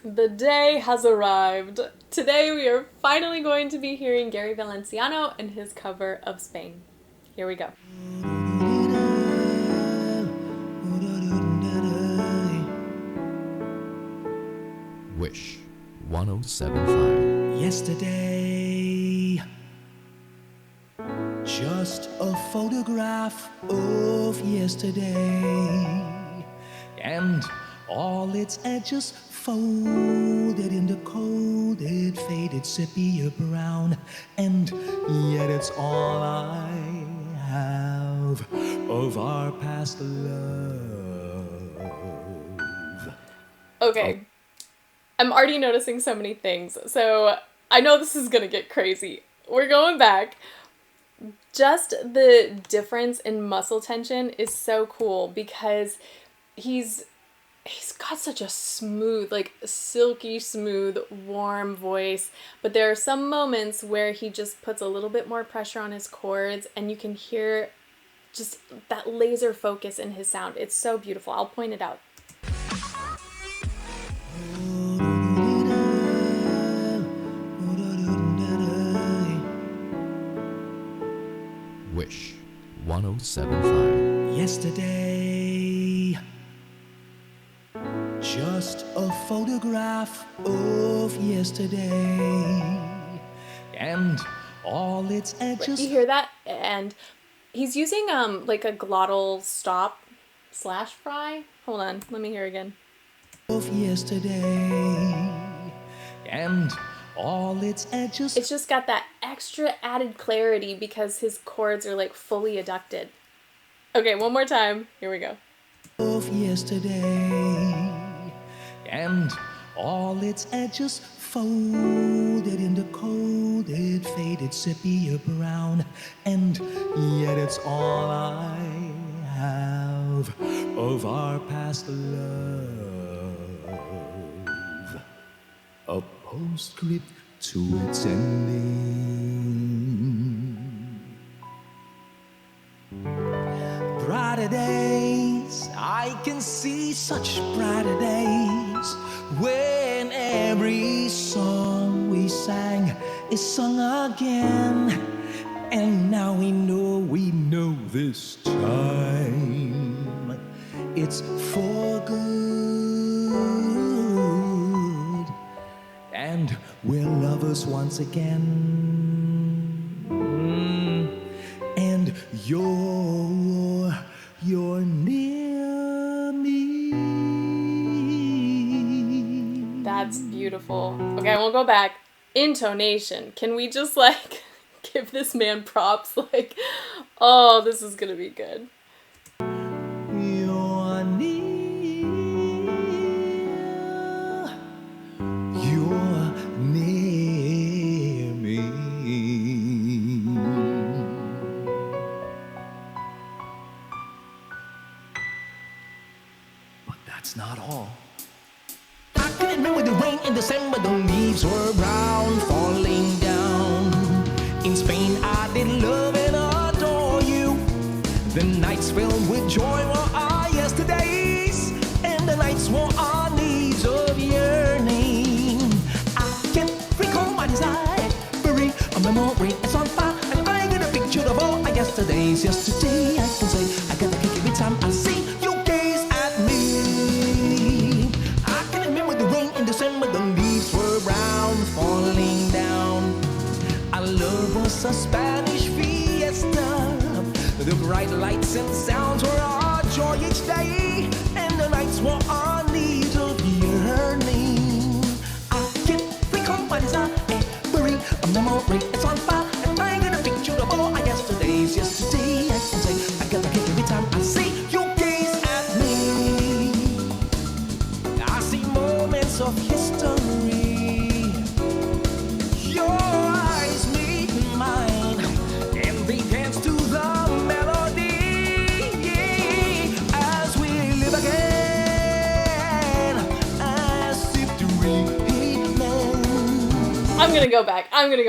The day has arrived. Today we are finally going to be hearing Gary Valenciano and his cover of Spain. Here we go. Wish 1075. Yesterday, just a photograph of yesterday, and all its edges folded in the coated, faded sepia brown, and yet it's all I have of our past love. Okay, I'm already noticing so many things, so I know this is gonna get crazy. We're going back. Just the difference in muscle tension is so cool because he's got such a smooth, like silky smooth, warm voice, but there are some moments where he just puts a little bit more pressure on his chords and you can hear just that laser focus in his sound. It's so beautiful. I'll point it out. Wish 1075. Yesterday, just a photograph of yesterday, and all its edges. You hear that? And he's using like a glottal stop slash fry. Hold on, let me hear again. Of yesterday, and all its edges. It's just got that extra added clarity because his chords are like fully adducted. Okay, one more time. Here we go. Of yesterday, and all its edges folded in the coated, faded sepia brown, and yet it's all I have of our past love. A postscript to its ending. Brighter days, I can see such brighter days when every song we sang is sung again. And now we know this time it's for good, and we're lovers once again. And you're near me. That's beautiful. Okay, we'll go back. Intonation. Can we just like give this man props? Like, oh, this is gonna be good. You're near. You're near me. But that's not all. I can remember the rain in December, the leaves were brown, falling down. In Spain, I did love and adore you. The nights filled with joy were our yesterdays, and the nights were our needs of yearning. I can recall my desire, bury a memory, it's on fire, and I get a picture of all our yesterdays. Yesterday, I can say, I get a kick every time I see you gaze at me. I can remember the rain in December, the leaves were brown, falling down. Our love was a Spanish fiesta. The bright lights and sounds were our joy each day, and the nights were our needs of yearning. I can recall my desire, bury a memory, it's on fire, and I get a picture of all our yesterdays. Yesterday, I can say, I get a kick every time I see you gaze at me. I see moments of history. Your eyes meet mine, and they dance to the melody as we live again, as if to remain. I'm gonna go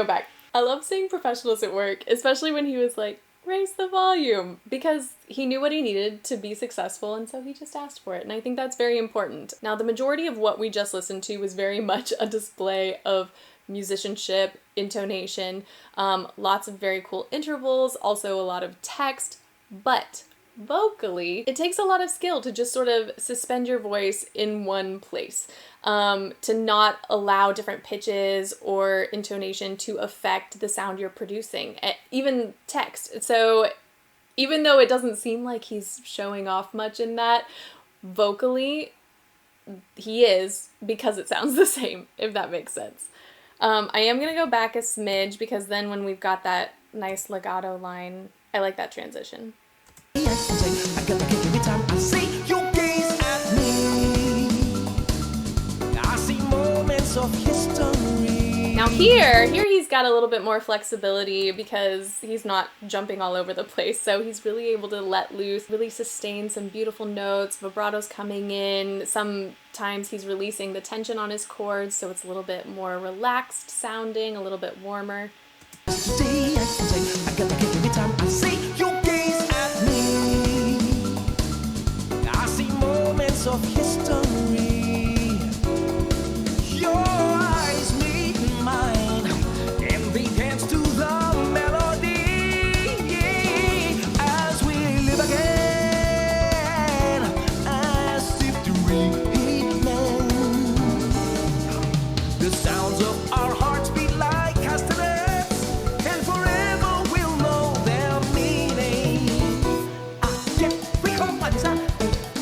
back. I love seeing professionals at work, especially when he was like, raise the volume, because he knew what he needed to be successful, and so he just asked for it. And I think that's very important. Now, the majority of what we just listened to was very much a display of musicianship, intonation, lots of very cool intervals, also a lot of text, but vocally, it takes a lot of skill to just sort of suspend your voice in one place, to not allow different pitches or intonation to affect the sound you're producing, even text. So even though it doesn't seem like he's showing off much in that, vocally, he is, because it sounds the same, if that makes sense. I am going to go back a smidge, because then when we've got that nice legato line, I like that transition. I gotta kick every time I see you gaze at me. I see moments of history. Now here he's got a little bit more flexibility, because he's not jumping all over the place, so he's really able to let loose, really sustain some beautiful notes, vibratos coming in. Sometimes he's releasing the tension on his chords, so it's a little bit more relaxed sounding, a little bit warmer. Today I can say I gotta kick every time I see you gaze at me. I see moments of history. Your eyes meet mine, and they dance to the melody. As we live again, as if dreaming. The sounds of our hearts beat like castanets, and forever we'll know their meaning. I can't recall my desire,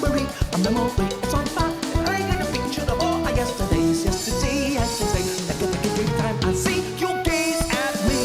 memory, a memory, it's on fire. And I got a picture of all our yesterdays. Yesterday I can say, I get the every time I see you gaze at me.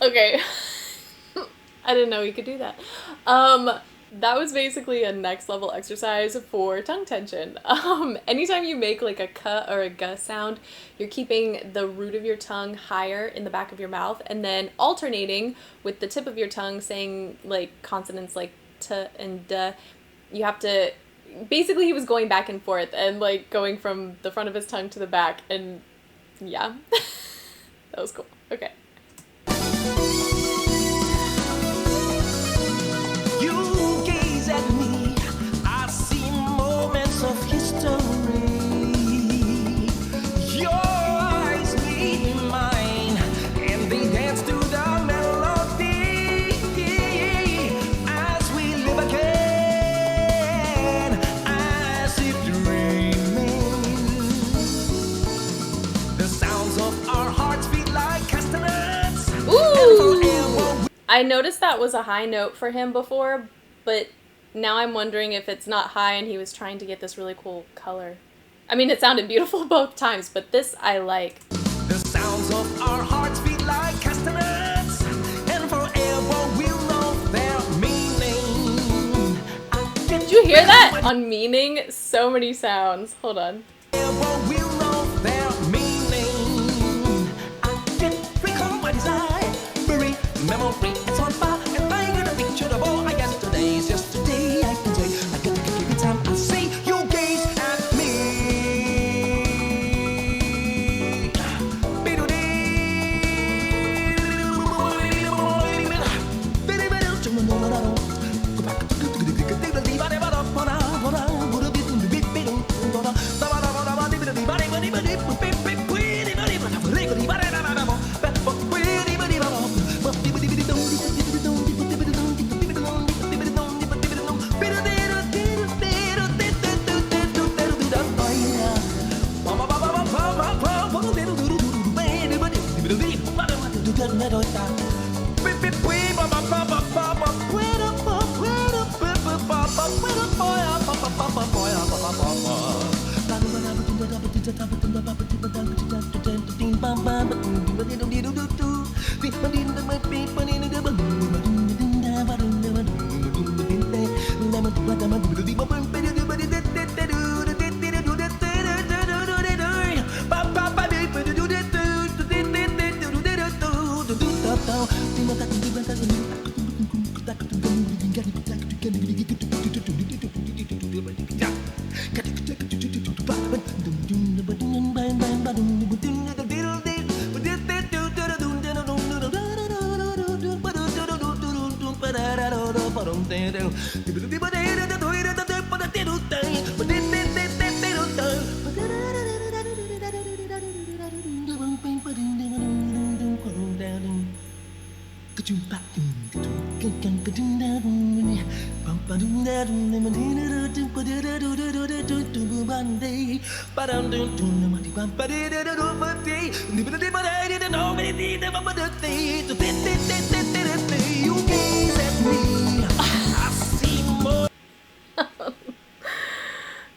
Okay. I didn't know you could do that. That was basically a next level exercise for tongue tension. Anytime you make like a k or a g sound, you're keeping the root of your tongue higher in the back of your mouth, and then alternating with the tip of your tongue, saying like consonants like t and d. You have to, basically he was going back and forth and like going from the front of his tongue to the back, and yeah. That was cool. Okay. You gaze at me, I see moments of history. Your eyes meet mine, and they dance to the melody. As we live again, as if dreaming. The sounds of our hearts beat like castanets. Ooh! I noticed that was a high note for him before, but now I'm wondering if it's not high and he was trying to get this really cool color. I mean, it sounded beautiful both times, but this I like. The sounds of our hearts beat like castanets, and forever we'll know their meaning. Did you hear that? On meaning, so many sounds. Hold on. Forever we'll know their meaning. I can't recall my desire, memory, it's on fire, and I got a picture of all our yesterdays. Yesterday I can say, I get the kick every time I see you gaze at me.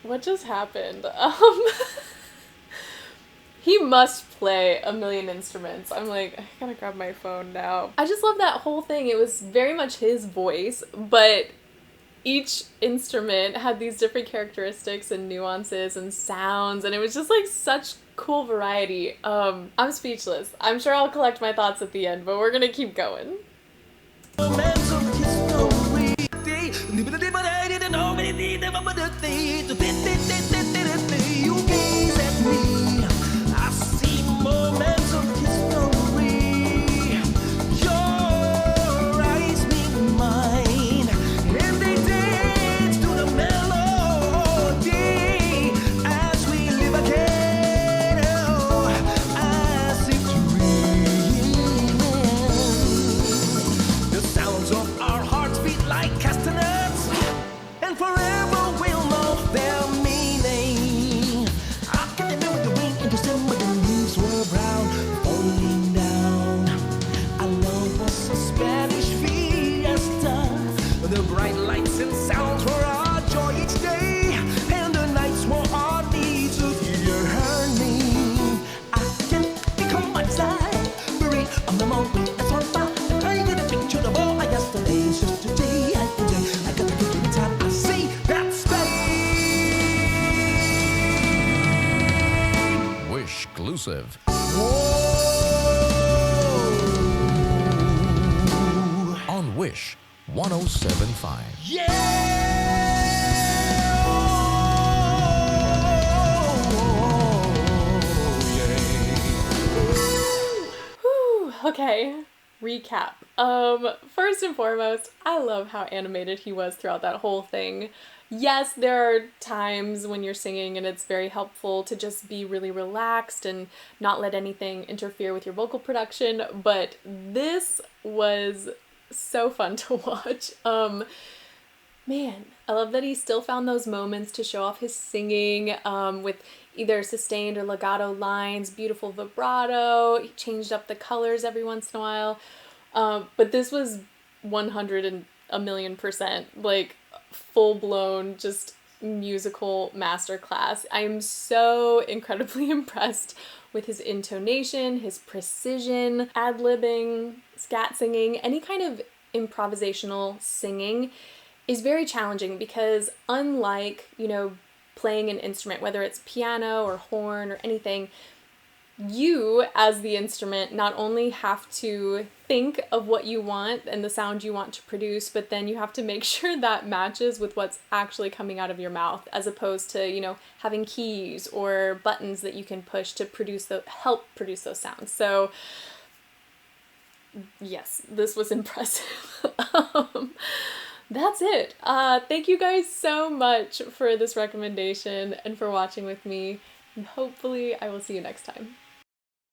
What just happened? He must play a million instruments. I'm like, I gotta grab my phone now. I just love that whole thing. It was very much his voice, but each instrument had these different characteristics and nuances and sounds, and it was just like such cool variety. I'm speechless. I'm sure I'll collect my thoughts at the end, but we're gonna keep going. Exclusive. On Wish 1075. Whew, okay, recap. First and foremost, I love how animated he was throughout that whole thing. Yes, there are times when you're singing and it's very helpful to just be really relaxed and not let anything interfere with your vocal production, but this was so fun to watch. Man, I love that he still found those moments to show off his singing, with either sustained or legato lines, beautiful vibrato. He changed up the colors every once in a while. But this was 100% like full-blown just musical masterclass. I am so incredibly impressed with his intonation, his precision, ad-libbing, scat singing, any kind of improvisational singing is very challenging because unlike, playing an instrument, whether it's piano or horn or anything, you as the instrument not only have to think of what you want and the sound you want to produce, but then you have to make sure that matches with what's actually coming out of your mouth, as opposed to, having keys or buttons that you can push to help produce those sounds. So yes, this was impressive. That's it. Thank you guys so much for this recommendation and for watching with me. And hopefully I will see you next time.